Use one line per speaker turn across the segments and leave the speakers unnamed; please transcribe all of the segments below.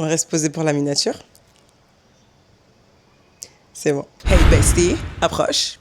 On reste posé pour la miniature. C'est bon. Hey bestie, approche.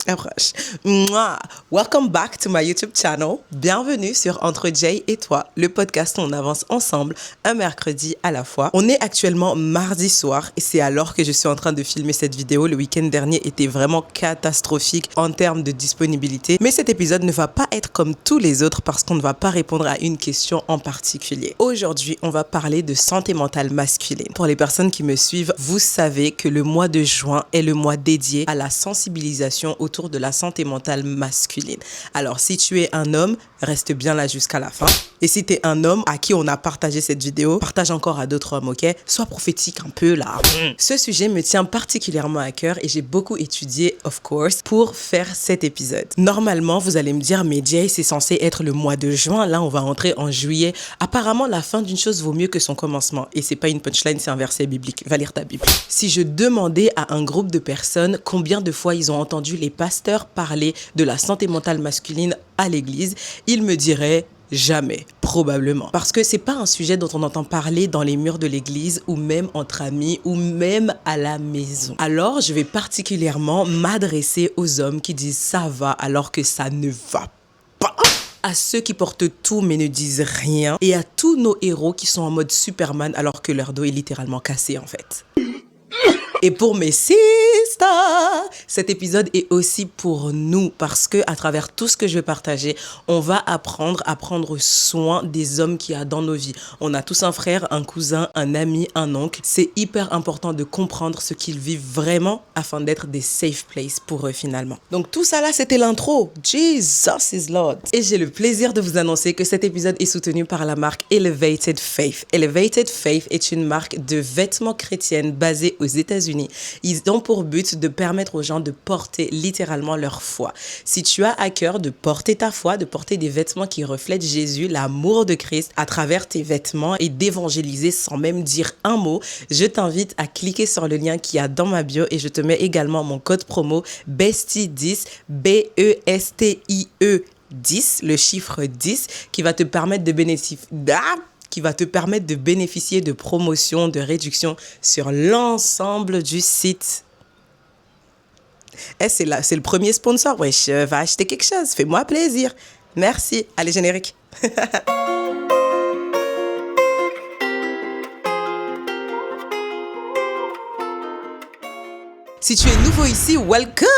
Approche. Mouah. Welcome back to my YouTube channel. Bienvenue sur Entre Jay et toi, le podcast où on avance ensemble un mercredi à la fois. On est actuellement mardi soir et c'est alors que je suis en train de filmer cette vidéo. Le week-end dernier était vraiment catastrophique en termes de disponibilité. Mais cet épisode ne va pas être comme tous les autres parce qu'on ne va pas répondre à une question en particulier. Aujourd'hui, on va parler de santé mentale masculine. Pour les personnes qui me suivent, vous savez que le mois de juin est le mois dédié à la sensibilisation autour de la santé mentale masculine. Alors, si tu es un homme, reste bien là jusqu'à la fin. Et si tu es un homme à qui on a partagé cette vidéo, partage encore à d'autres hommes, ok? Sois prophétique un peu là. Ce sujet me tient particulièrement à cœur et j'ai beaucoup étudié, of course, pour faire cet épisode. Normalement, vous allez me dire, mais Jay, c'est censé être le mois de juin. Là, on va entrer en juillet. Apparemment, la fin d'une chose vaut mieux que son commencement. Et c'est pas une punchline, c'est un verset biblique. Va lire ta Bible. Si je demandais à un groupe de personnes combien de fois ils ont entendu les pasteurs parler de la santé mentale masculine à l'église, ils me diraient jamais, probablement. Parce que c'est pas un sujet dont on entend parler dans les murs de l'église ou même entre amis ou même à la maison. Alors, je vais particulièrement m'adresser aux hommes qui disent ça va alors que ça ne va pas. À ceux qui portent tout mais ne disent rien. Et à tous nos héros qui sont en mode Superman alors que leur dos est littéralement cassé en fait. Et pour mes sisters, cet épisode est aussi pour nous parce que à travers tout ce que je vais partager, on va apprendre à prendre soin des hommes qu'il y a dans nos vies. On a tous un frère, un cousin, un ami, un oncle. C'est hyper important de comprendre ce qu'ils vivent vraiment afin d'être des safe places pour eux finalement. Donc tout ça là, c'était l'intro. Jesus is Lord. Et j'ai le plaisir de vous annoncer que cet épisode est soutenu par la marque Elevated Faith. Elevated Faith est une marque de vêtements chrétiennes basée aux États-Unis. Ils ont pour but de permettre aux gens de porter littéralement leur foi. Si tu as à cœur de porter ta foi, de porter des vêtements qui reflètent Jésus, l'amour de Christ à travers tes vêtements et d'évangéliser sans même dire un mot, je t'invite à cliquer sur le lien qu'il y a dans ma bio et je te mets également mon code promo BESTIE10, BESTIE 10, le chiffre 10, qui va te permettre de bénéficier de promotions, de réductions sur l'ensemble du site. C'est le premier sponsor. Wesh, va acheter quelque chose. Fais-moi plaisir. Merci. Allez, générique. Si tu es nouveau ici, welcome!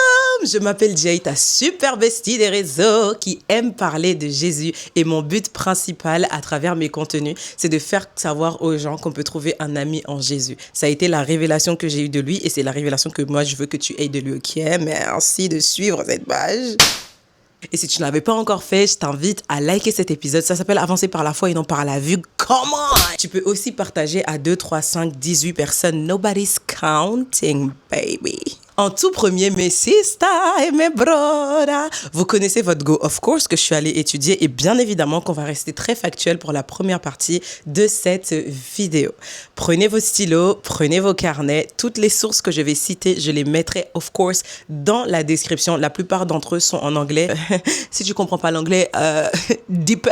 Je m'appelle Jay, ta super bestie des réseaux qui aime parler de Jésus. Et mon but principal à travers mes contenus, c'est de faire savoir aux gens qu'on peut trouver un ami en Jésus. Ça a été la révélation que j'ai eue de lui et c'est la révélation que moi je veux que tu aies de lui. Ok, merci de suivre cette page. Et si tu ne l'avais pas encore fait, je t'invite à liker cet épisode. Ça s'appelle Avancer par la foi et non par la vue. Come on! Tu peux aussi partager à 2, 3, 5, 18 personnes. Nobody's counting, baby. En tout premier, mes sisters et mes brothers, vous connaissez votre go, of course, que je suis allée étudier et bien évidemment qu'on va rester très factuel pour la première partie de cette vidéo. Prenez vos stylos, prenez vos carnets, toutes les sources que je vais citer, je les mettrai, of course, dans la description. La plupart d'entre eux sont en anglais. Si tu comprends pas l'anglais, Deeple.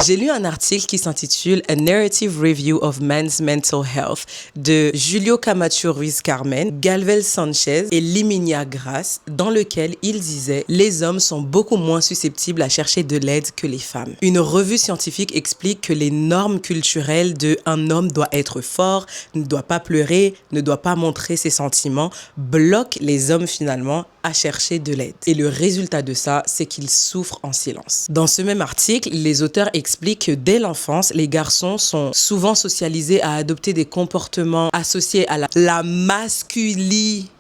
J'ai lu un article qui s'intitule A Narrative Review of Man's Mental Health de Julio Camacho Ruiz Carmen, Galvez Sanchez et Liminia Grace, dans lequel il disait « Les hommes sont beaucoup moins susceptibles à chercher de l'aide que les femmes ». Une revue scientifique explique que les normes culturelles de « un homme doit être fort, ne doit pas pleurer, ne doit pas montrer ses sentiments » bloquent les hommes finalement à chercher de l'aide. Et le résultat de ça, c'est qu'ils souffrent en silence. Dans ce même article, les auteurs expliquent que dès l'enfance, les garçons sont souvent socialisés à adopter des comportements associés à la masculinité.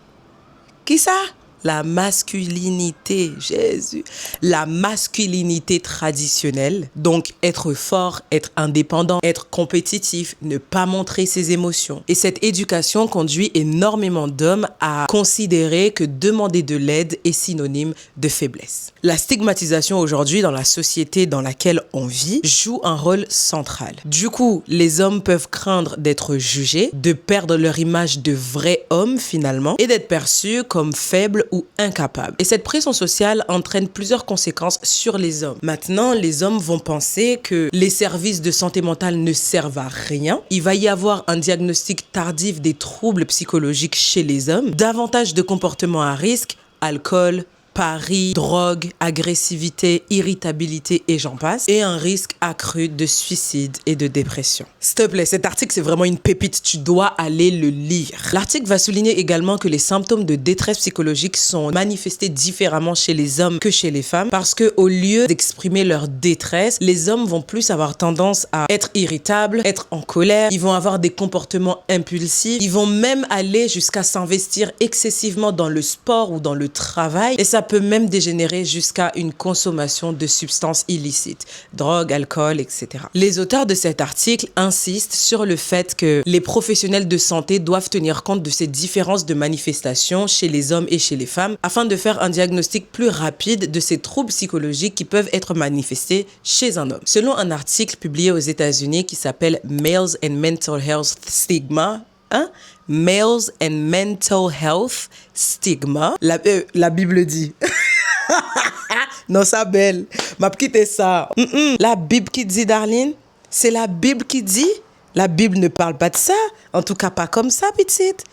Qui ça? La masculinité, Jésus. La masculinité traditionnelle, donc être fort, être indépendant, être compétitif, ne pas montrer ses émotions. Et cette éducation conduit énormément d'hommes à considérer que demander de l'aide est synonyme de faiblesse. La stigmatisation aujourd'hui dans la société dans laquelle on vit joue un rôle central. Du coup, les hommes peuvent craindre d'être jugés, de perdre leur image de vrai homme finalement, et d'être perçus comme faibles ou incapables. Et cette pression sociale entraîne plusieurs conséquences sur les hommes. Maintenant, les hommes vont penser que les services de santé mentale ne servent à rien. Il va y avoir un diagnostic tardif des troubles psychologiques chez les hommes, davantage de comportements à risque, alcool, paris, drogue, agressivité, irritabilité et j'en passe, et un risque accru de suicide et de dépression. S'il te plaît, cet article, c'est vraiment une pépite, tu dois aller le lire. L'article va souligner également que les symptômes de détresse psychologique sont manifestés différemment chez les hommes que chez les femmes, parce que au lieu d'exprimer leur détresse, les hommes vont plus avoir tendance à être irritables, être en colère, ils vont avoir des comportements impulsifs, ils vont même aller jusqu'à s'investir excessivement dans le sport ou dans le travail, et ça peut même dégénérer jusqu'à une consommation de substances illicites, drogue, alcool, etc. Les auteurs de cet article insistent sur le fait que les professionnels de santé doivent tenir compte de ces différences de manifestations chez les hommes et chez les femmes afin de faire un diagnostic plus rapide de ces troubles psychologiques qui peuvent être manifestés chez un homme. Selon un article publié aux États-Unis qui s'appelle Males and Mental Health Stigma, Males and Mental Health Stigma. La Bible dit. Non, ça belle. M'a quitté ça. La Bible qui dit, Darlene, c'est la Bible qui dit. La Bible ne parle pas de ça. En tout cas, pas comme ça, petite.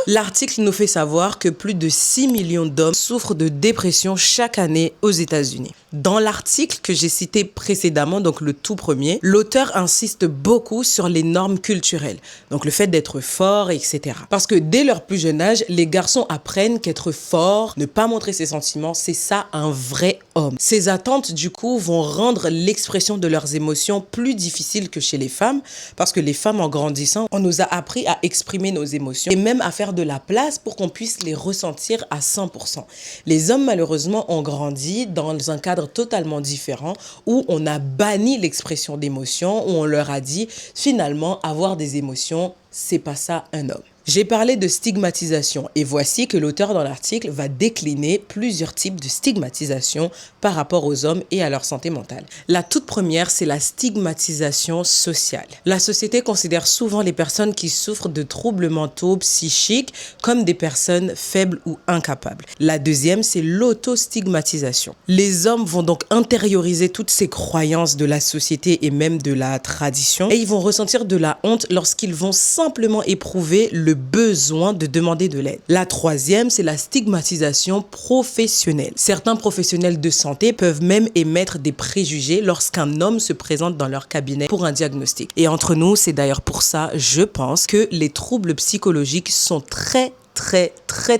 L'article nous fait savoir que plus de 6 millions d'hommes souffrent de dépression chaque année aux États-Unis. Dans l'article que j'ai cité précédemment, donc le tout premier, l'auteur insiste beaucoup sur les normes culturelles. Donc le fait d'être fort, etc. Parce que dès leur plus jeune âge, les garçons apprennent qu'être fort, ne pas montrer ses sentiments, c'est ça un vrai homme. Ces attentes, du coup, vont rendre l'expression de leurs émotions plus difficile que chez les femmes, parce que les femmes, en grandissant, on nous a appris à exprimer nos émotions et même à faire de la place pour qu'on puisse les ressentir à 100%. Les hommes, malheureusement, ont grandi dans un cadre totalement différent où on a banni l'expression d'émotions, où on leur a dit, finalement, avoir des émotions, c'est pas ça un homme. J'ai parlé de stigmatisation et voici que l'auteur dans l'article va décliner plusieurs types de stigmatisation par rapport aux hommes et à leur santé mentale. La toute première, c'est la stigmatisation sociale. La société considère souvent les personnes qui souffrent de troubles mentaux psychiques comme des personnes faibles ou incapables. La deuxième, c'est l'autostigmatisation. Les hommes vont donc intérioriser toutes ces croyances de la société et même de la tradition et ils vont ressentir de la honte lorsqu'ils vont simplement éprouver le besoin de demander de l'aide. La troisième, c'est la stigmatisation professionnelle. Certains professionnels de santé peuvent même émettre des préjugés lorsqu'un homme se présente dans leur cabinet pour un diagnostic. Et entre nous, c'est d'ailleurs pour ça, je pense, que les troubles psychologiques sont très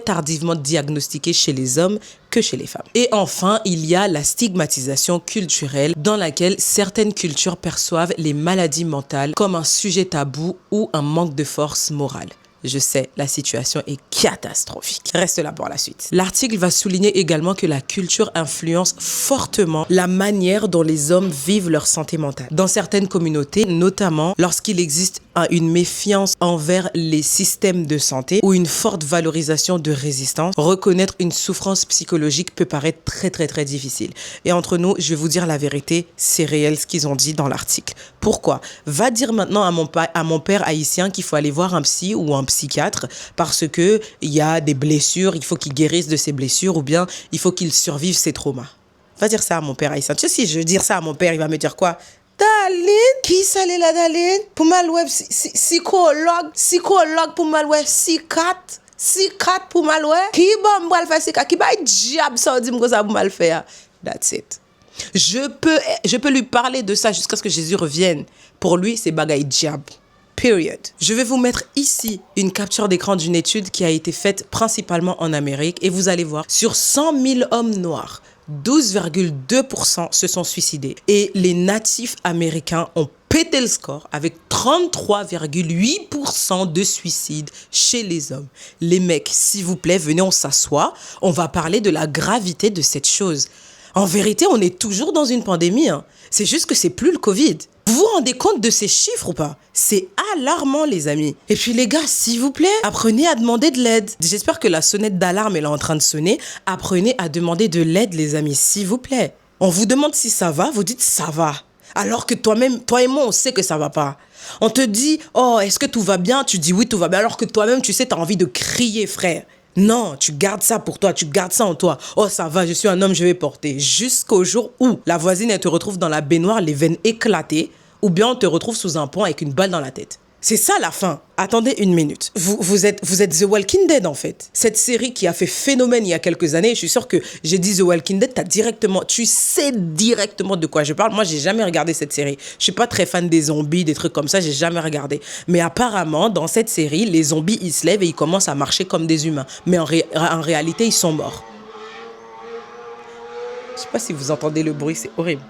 tardivement diagnostiqués chez les hommes que chez les femmes. Et enfin, il y a la stigmatisation culturelle dans laquelle certaines cultures perçoivent les maladies mentales comme un sujet tabou ou un manque de force morale. Je sais, la situation est catastrophique. Reste là pour la suite. L'article va souligner également que la culture influence fortement la manière dont les hommes vivent leur santé mentale. Dans certaines communautés, notamment lorsqu'il existe une méfiance envers les systèmes de santé ou une forte valorisation de résistance, reconnaître une souffrance psychologique peut paraître très difficile. Et entre nous, je vais vous dire la vérité, c'est réel ce qu'ils ont dit dans l'article. Pourquoi? Va dire maintenant à mon père haïtien qu'il faut aller voir un psy ou un psychiatre parce que il y a des blessures, il faut qu'il guérisse de ses blessures ou bien il faut qu'il survive ses traumas. Va dire ça à mon père haïtien. Tu sais, si je veux dire ça à mon père, il va me dire quoi? Daline, qui ça l'est là, Daline? Pour mal web psychologue pour mal web psychiatre pour mal web. Qui bon mal faire psychiatre? Qui ba diable ça dit me ça pour mal faire? That's it. Je peux lui parler de ça jusqu'à ce que Jésus revienne. Pour lui, c'est bagaille diable. Period. Je vais vous mettre ici une capture d'écran d'une étude qui a été faite principalement en Amérique et vous allez voir, sur 100 000 hommes noirs, 12,2% se sont suicidés et les natifs américains ont pété le score avec 33,8% de suicides chez les hommes. Les mecs, s'il vous plaît, venez, on s'assoit, on va parler de la gravité de cette chose. En vérité, on est toujours dans une pandémie. C'est juste que c'est plus le Covid. Vous vous rendez compte de ces chiffres ou pas? C'est alarmant, les amis. Et puis les gars, s'il vous plaît, apprenez à demander de l'aide. J'espère que la sonnette d'alarme est en train de sonner. Apprenez à demander de l'aide, les amis, s'il vous plaît. On vous demande si ça va, vous dites ça va. Alors que toi et moi, on sait que ça va pas. On te dit, oh, est-ce que tout va bien? Tu dis oui, tout va bien. Alors que toi-même, tu sais, t'as envie de crier, frère. Non, tu gardes ça pour toi, tu gardes ça en toi. Oh, ça va, je suis un homme, je vais porter. Jusqu'au jour où la voisine, elle te retrouve dans la baignoire, les veines éclatées, ou bien on te retrouve sous un pont avec une balle dans la tête. C'est ça la fin. Attendez une minute. Vous êtes The Walking Dead en fait. Cette série qui a fait phénomène il y a quelques années, je suis sûre que j'ai dit The Walking Dead, tu sais directement de quoi je parle. Moi, j'ai jamais regardé cette série. Je suis pas très fan des zombies, des trucs comme ça, j'ai jamais regardé. Mais apparemment, dans cette série, les zombies, ils se lèvent et ils commencent à marcher comme des humains. Mais en réalité, ils sont morts. Je sais pas si vous entendez le bruit, c'est horrible.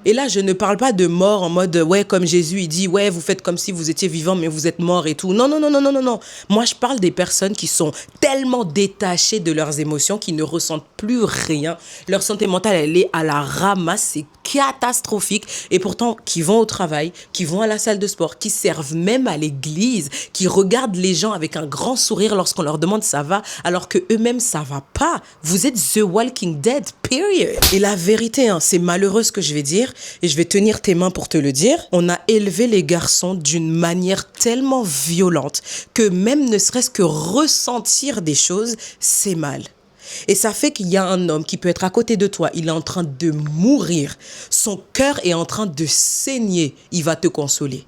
Et là, je ne parle pas de mort en mode, ouais, comme Jésus, il dit, ouais, vous faites comme si vous étiez vivant, mais vous êtes mort et tout. Non, non, non, non, non, non, non. Moi, je parle des personnes qui sont tellement détachées de leurs émotions, qui ne ressentent plus rien. Leur santé mentale, elle est à la ramasse, c'est catastrophique. Et pourtant, qui vont au travail, qui vont à la salle de sport, qui servent même à l'église, qui regardent les gens avec un grand sourire lorsqu'on leur demande ça va, alors que eux-mêmes, ça va pas. Vous êtes The Walking Dead, period. Et la vérité, hein, c'est malheureux ce que je vais dire, et je vais tenir tes mains pour te le dire, on a élevé les garçons d'une manière tellement violente que même ne serait-ce que ressentir des choses, c'est mal. Et ça fait qu'il y a un homme qui peut être à côté de toi, il est en train de mourir, son cœur est en train de saigner, il va te consoler.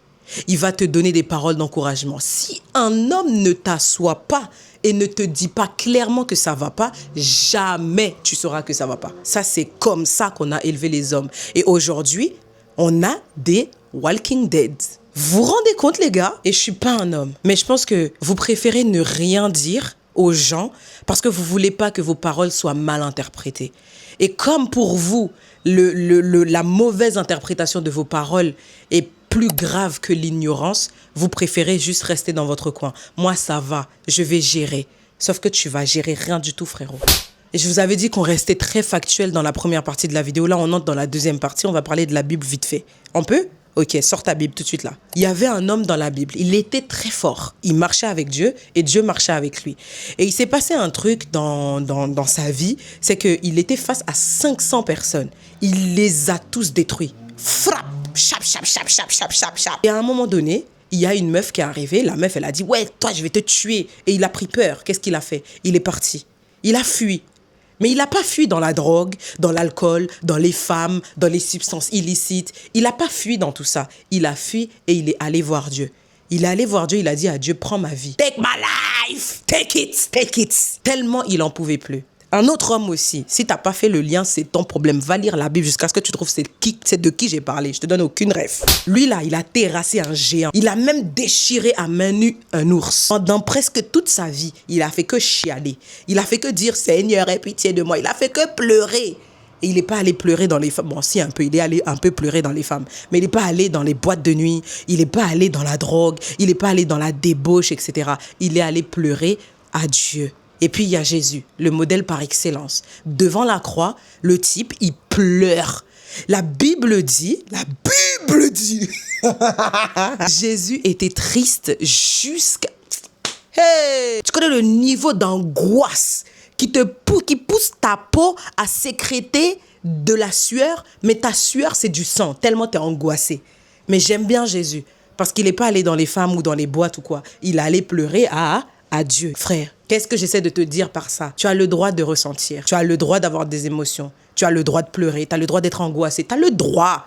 Il va te donner des paroles d'encouragement. Si un homme ne t'assoit pas et ne te dit pas clairement que ça va pas, jamais tu sauras que ça va pas. Ça, c'est comme ça qu'on a élevé les hommes. Et aujourd'hui, on a des Walking Dead. Vous vous rendez compte, les gars? Et je suis pas un homme. Mais je pense que vous préférez ne rien dire aux gens parce que vous voulez pas que vos paroles soient mal interprétées. Et comme pour vous, la mauvaise interprétation de vos paroles est plus grave que l'ignorance, vous préférez juste rester dans votre coin. Moi, ça va, je vais gérer. Sauf que tu vas gérer rien du tout, frérot. Et je vous avais dit qu'on restait très factuel dans la première partie de la vidéo. Là, on entre dans la deuxième partie. On va parler de la Bible vite fait. On peut? Ok, sors ta Bible tout de suite là. Il y avait un homme dans la Bible. Il était très fort. Il marchait avec Dieu et Dieu marchait avec lui. Et il s'est passé un truc dans sa vie. C'est qu'il était face à 500 personnes. Il les a tous détruits. Frappe! Chap, chap, chap, chap, chap, chap, chap. Et à un moment donné, il y a une meuf qui est arrivée. La meuf, elle a dit, ouais, toi, je vais te tuer. Et il a pris peur. Qu'est-ce qu'il a fait? Il est parti. Il a fui. Mais il n'a pas fui dans la drogue, dans l'alcool, dans les femmes, dans les substances illicites. Il n'a pas fui dans tout ça. Il a fui et il est allé voir Dieu. Il est allé voir Dieu, il a dit à Dieu, prends ma vie. Take my life! Take it! Take it! Tellement il n'en pouvait plus. Un autre homme aussi, si tu n'as pas fait le lien, c'est ton problème. Va lire la Bible jusqu'à ce que tu trouves c'est de qui j'ai parlé. Je te donne aucune ref. Lui là, il a terrassé un géant. Il a même déchiré à main nue un ours. Pendant presque toute sa vie, il a fait que chialer. Il a fait que dire Seigneur, aie pitié de moi. Il a fait que pleurer. Et il n'est pas allé pleurer dans les femmes. Bon, si, un peu. Il est allé un peu pleurer dans les femmes. Mais il n'est pas allé dans les boîtes de nuit. Il n'est pas allé dans la drogue. Il n'est pas allé dans la débauche, etc. Il est allé pleurer à Dieu. Et puis, il y a Jésus, le modèle par excellence. Devant la croix, le type, il pleure. La Bible dit, Jésus était triste jusqu'à... Hey! Tu connais le niveau d'angoisse qui pousse ta peau à sécréter de la sueur, mais ta sueur, c'est du sang, tellement tu es angoissé. Mais j'aime bien Jésus, parce qu'il n'est pas allé dans les femmes ou dans les boîtes ou quoi. Il est allé pleurer à Dieu. Frère, qu'est-ce que j'essaie de te dire par ça? Tu as le droit de ressentir. Tu as le droit d'avoir des émotions. Tu as le droit de pleurer. Tu as le droit d'être angoissé. Tu as le droit.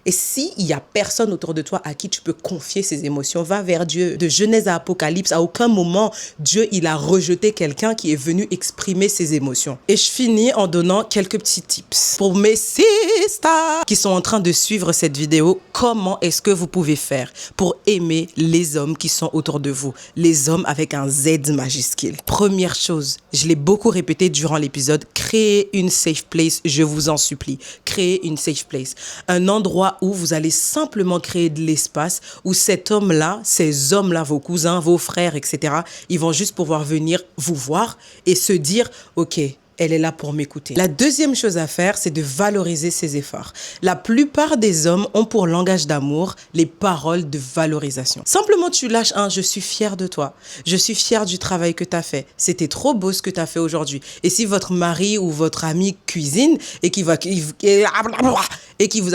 Et s'il n'y a personne autour de toi à qui tu peux confier ces émotions, va vers Dieu. De Genèse à Apocalypse, à aucun moment, Dieu, il a rejeté quelqu'un qui est venu exprimer ses émotions. Et je finis en donnant quelques petits tips. Pour mes sisters qui sont en train de suivre cette vidéo, comment est-ce que vous pouvez faire pour aimer les hommes qui sont autour de vous? Les hommes avec un Z majuscule. Première chose, je l'ai beaucoup répété durant l'épisode, créez une safe place, je vous en supplie. Créez une safe place. Un endroit où vous allez simplement créer de l'espace où cet homme-là, ces hommes-là, vos cousins, vos frères, etc., ils vont juste pouvoir venir vous voir et se dire, OK, elle est là pour m'écouter. La deuxième chose à faire, c'est de valoriser ses efforts. La plupart des hommes ont pour langage d'amour les paroles de valorisation. Simplement, tu lâches un « je suis fier de toi »,« je suis fier du travail que tu as fait »,« c'était trop beau ce que tu as fait aujourd'hui ». Et si votre mari ou votre ami cuisine et qui vous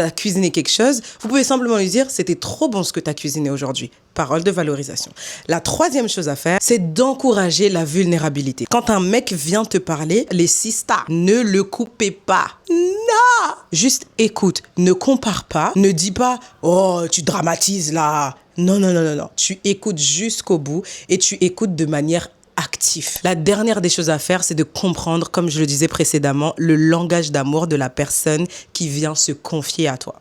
a cuisiné quelque chose, vous pouvez simplement lui dire « c'était trop bon ce que tu as cuisiné aujourd'hui ». Parole de valorisation. La troisième chose à faire, c'est d'encourager la vulnérabilité. Quand un mec vient te parler, les sistas, ne le coupez pas. Non! Juste écoute, ne compare pas, ne dis pas « Oh, tu dramatises là !» Non. Tu écoutes jusqu'au bout et tu écoutes de manière active. La dernière des choses à faire, c'est de comprendre, comme je le disais précédemment, le langage d'amour de la personne qui vient se confier à toi.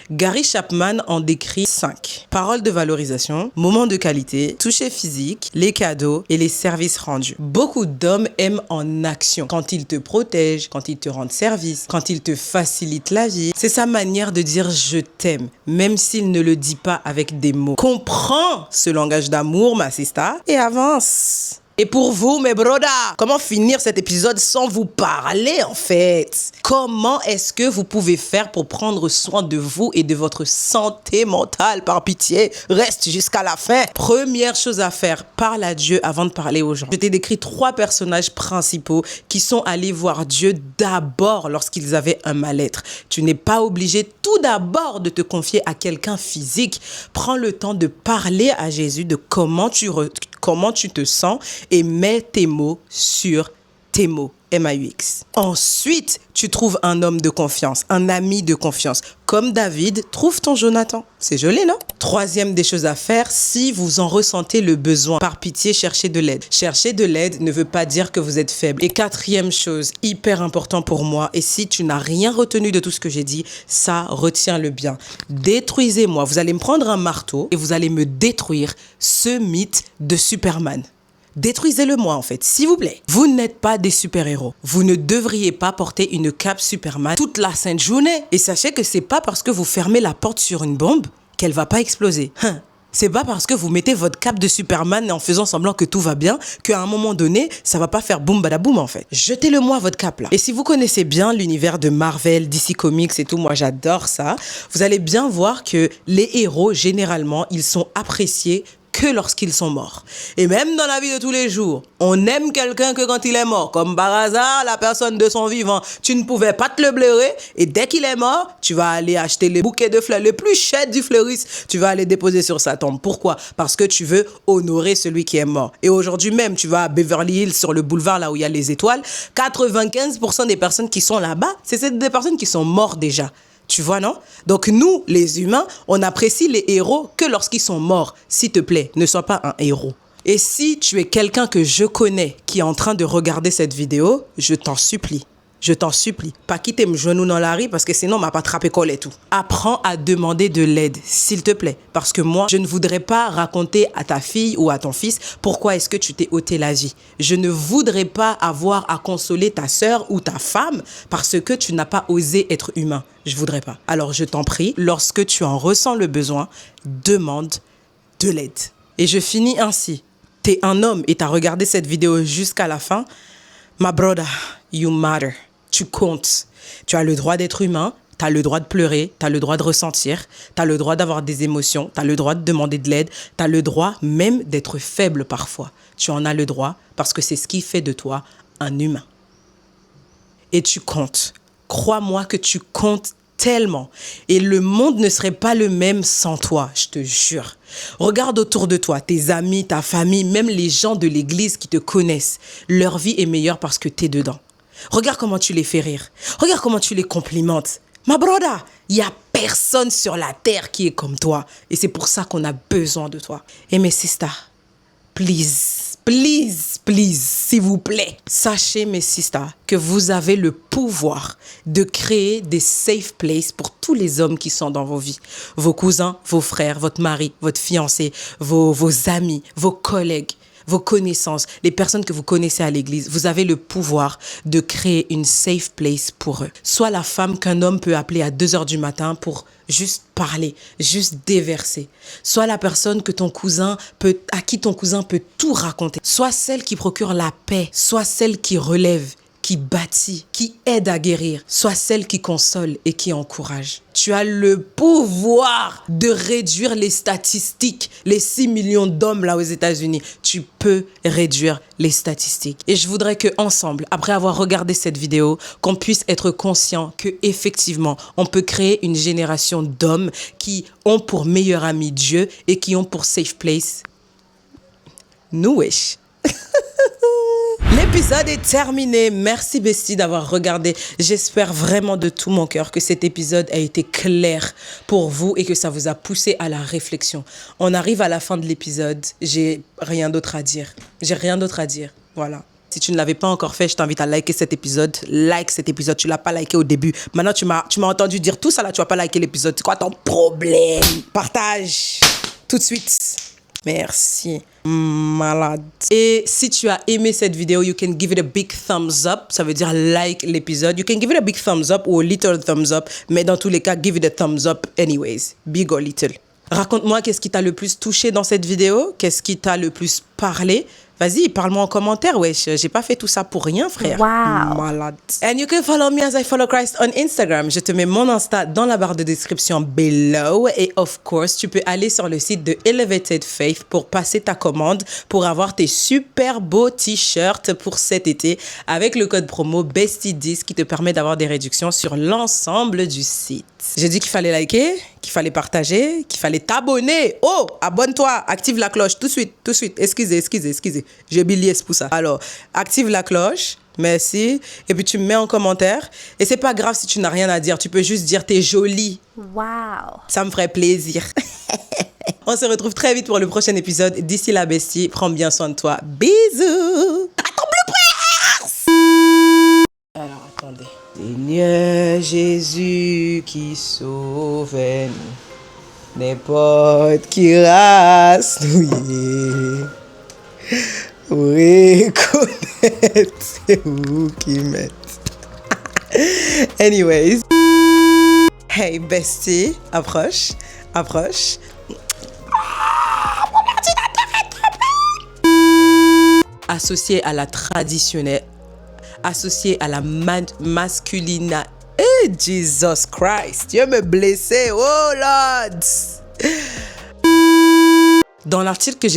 Gary Chapman en décrit 5. Paroles de valorisation, moments de qualité, toucher physique, les cadeaux et les services rendus. Beaucoup d'hommes aiment en action. Quand ils te protègent, quand ils te rendent service, quand ils te facilitent la vie. C'est sa manière de dire je t'aime, même s'il ne le dit pas avec des mots. Comprends ce langage d'amour, ma sista, et avance. Et pour vous, mes brodas, comment finir cet épisode sans vous parler en fait? Comment est-ce que vous pouvez faire pour prendre soin de vous et de votre santé mentale? Par pitié, reste jusqu'à la fin. Première chose à faire, parle à Dieu avant de parler aux gens. Je t'ai décrit 3 personnages principaux qui sont allés voir Dieu d'abord lorsqu'ils avaient un mal-être. Tu n'es pas obligé tout d'abord de te confier à quelqu'un physique. Prends le temps de parler à Jésus de comment tu te sens et mets tes mots sur tes mots. MAUX. Ensuite, tu trouves un homme de confiance, un ami de confiance. Comme David, trouve ton Jonathan. C'est joli, non? Troisième des choses à faire, si vous en ressentez le besoin, par pitié, cherchez de l'aide. Chercher de l'aide ne veut pas dire que vous êtes faible. Et quatrième chose, hyper important pour moi, et si tu n'as rien retenu de tout ce que j'ai dit, ça, retiens-le bien. Détruisez-moi. Vous allez me prendre un marteau et vous allez me détruire ce mythe de Superman. Détruisez-le moi en fait, s'il vous plaît. Vous n'êtes pas des super-héros. Vous ne devriez pas porter une cape Superman toute la sainte journée. Et sachez que c'est pas parce que vous fermez la porte sur une bombe qu'elle va pas exploser. C'est pas parce que vous mettez votre cape de Superman en faisant semblant que tout va bien qu'à un moment donné, ça va pas faire boum badaboum en fait. Jetez-le moi votre cape là. Et si vous connaissez bien l'univers de Marvel, DC Comics et tout, moi j'adore ça, vous allez bien voir que les héros, généralement, ils sont appréciés que lorsqu'ils sont morts. Et même dans la vie de tous les jours, on aime quelqu'un que quand il est mort. Comme par hasard, la personne de son vivant, tu ne pouvais pas te le blairer. Et dès qu'il est mort, tu vas aller acheter les bouquets de fleurs les plus chers du fleuriste. Tu vas aller déposer sur sa tombe. Pourquoi? Parce que tu veux honorer celui qui est mort. Et aujourd'hui même, tu vas à Beverly Hills, sur le boulevard là où il y a les étoiles. 95% des personnes qui sont là-bas, c'est des personnes qui sont mortes déjà. Tu vois, non? Donc nous, les humains, on apprécie les héros que lorsqu'ils sont morts. S'il te plaît, ne sois pas un héros. Et si tu es quelqu'un que je connais qui est en train de regarder cette vidéo, je t'en supplie. Je t'en supplie, pas quitter me genou dans la rue parce que sinon, on m'a pas attrapé colle et tout. Apprends à demander de l'aide, s'il te plaît. Parce que moi, je ne voudrais pas raconter à ta fille ou à ton fils pourquoi est-ce que tu t'es ôté la vie. Je ne voudrais pas avoir à consoler ta sœur ou ta femme parce que tu n'as pas osé être humain. Je voudrais pas. Alors, je t'en prie, lorsque tu en ressens le besoin, demande de l'aide. Et je finis ainsi. T'es un homme et t'as regardé cette vidéo jusqu'à la fin. My brother, you matter. Tu comptes. Tu as le droit d'être humain, tu as le droit de pleurer, tu as le droit de ressentir, tu as le droit d'avoir des émotions, tu as le droit de demander de l'aide, tu as le droit même d'être faible parfois. Tu en as le droit parce que c'est ce qui fait de toi un humain. Et tu comptes. Crois-moi que tu comptes tellement. Et le monde ne serait pas le même sans toi, je te jure. Regarde autour de toi, tes amis, ta famille, même les gens de l'église qui te connaissent. Leur vie est meilleure parce que tu es dedans. Regarde comment tu les fais rire. Regarde comment tu les complimentes. Ma broda, il n'y a personne sur la terre qui est comme toi. Et c'est pour ça qu'on a besoin de toi. Et mes sisters, please, s'il vous plaît. Sachez, mes sisters, que vous avez le pouvoir de créer des safe places pour tous les hommes qui sont dans vos vies. Vos cousins, vos frères, votre mari, votre fiancé, vos amis, vos collègues. Vos connaissances, les personnes que vous connaissez à l'église, vous avez le pouvoir de créer une safe place pour eux. Soit la femme qu'un homme peut appeler à 2h du matin pour juste parler, juste déverser. Soit la personne à qui ton cousin peut tout raconter. Soit celle qui procure la paix, soit celle qui relève qui bâtit, qui aide à guérir. Sois celle qui console et qui encourage. Tu as le pouvoir de réduire les statistiques, les 6 millions d'hommes là aux États-Unis. Tu peux réduire les statistiques. Et je voudrais que ensemble, après avoir regardé cette vidéo, qu'on puisse être conscient que effectivement, on peut créer une génération d'hommes qui ont pour meilleur ami Dieu et qui ont pour safe place nous. Wesh. L'épisode est terminé. Merci Bestie d'avoir regardé. J'espère vraiment de tout mon cœur que cet épisode a été clair pour vous et que ça vous a poussé à la réflexion. On arrive à la fin de l'épisode. J'ai rien d'autre à dire. Voilà. Si tu ne l'avais pas encore fait, je t'invite à liker cet épisode. Like cet épisode. Tu ne l'as pas liké au début. Maintenant, tu m'as entendu dire tout ça là. Tu vas pas liker l'épisode. C'est quoi ton problème? Partage tout de suite. Merci. Malade. Et si tu as aimé cette vidéo, you can give it a big thumbs up. Ça veut dire like l'épisode. You can give it a big thumbs up ou a little thumbs up. Mais dans tous les cas, give it a thumbs up anyways. Big or little. Raconte-moi qu'est-ce qui t'a le plus touché dans cette vidéo. Qu'est-ce qui t'a le plus parlé. Vas-y, parle-moi en commentaire, wesh. J'ai pas fait tout ça pour rien, frère.
Wow.
Malade. And you can follow me as I follow Christ on Instagram. Je te mets mon Insta dans la barre de description below. Et of course, tu peux aller sur le site de Elevated Faith pour passer ta commande pour avoir tes super beaux t-shirts pour cet été avec le code promo BESTIE10 qui te permet d'avoir des réductions sur l'ensemble du site. J'ai dit qu'il fallait liker, qu'il fallait partager, qu'il fallait t'abonner. Oh, abonne-toi, active la cloche tout de suite. Excusez. J'ai oublié pour ça. Alors, active la cloche. Merci. Et puis, tu me mets en commentaire. Et c'est pas grave si tu n'as rien à dire. Tu peux juste dire t'es jolie.
Wow.
Ça me ferait plaisir. On se retrouve très vite pour le prochain épisode. D'ici là, Bestie, prends bien soin de toi. Bisous. Attends, alors, attendez. Seigneur Jésus qui sauve nous, n'importe qui race nous y est, reconnaître c'est vous qui m'êtes. Anyways. Hey Bestie, approche. Mon ordinateur est tombé. Associé à la traditionnelle, associé à la masculina. Hey, Jesus Christ, Dieu me blessé, oh Lord. Dans l'article